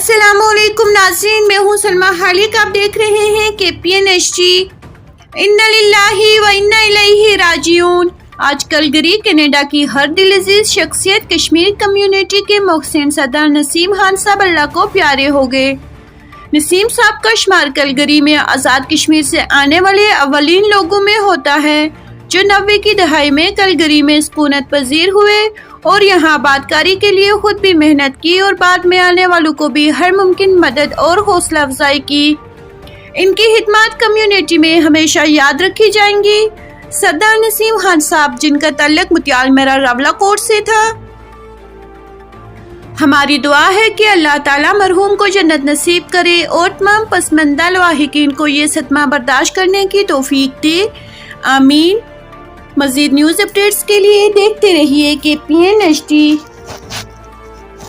السلام علیکم ناظرین، میں ہوں سلمہ خالق۔ آپ دیکھ رہے ہیں KPN HG۔ انا للہ و انا الیہ راجعون۔ آج کلگری کینیڈا کی ہر دل عزیز شخصیت کشمیر کمیونٹی کے محسن سردار نسیم خان صاحب اللہ کو پیارے ہو گئے۔ نسیم صاحب کا شمار کلگری میں آزاد کشمیر سے آنے والے اولین لوگوں میں ہوتا ہے جو 90 کی دہائی میں کلگری میں سکونت پذیر ہوئے اور یہاں آباد کاری کے لیے خود بھی محنت کی اور بعد میں آنے والوں کو بھی ہر ممکن مدد اور حوصلہ افزائی کی۔ ان کی خدمات کمیونٹی میں ہمیشہ یاد رکھی جائیں گی۔ سردار نسیم خان صاحب جن کا تعلق متیال میرا راولہ کوٹ سے تھا، ہماری دعا ہے کہ اللہ تعالیٰ مرحوم کو جنت نصیب کرے اور تمام پسماندہ لواحقین کو یہ صدمہ برداشت کرنے کی توفیق دے، آمین۔ مزید نیوز اپڈیٹس کے لیے دیکھتے رہیے KPN HG۔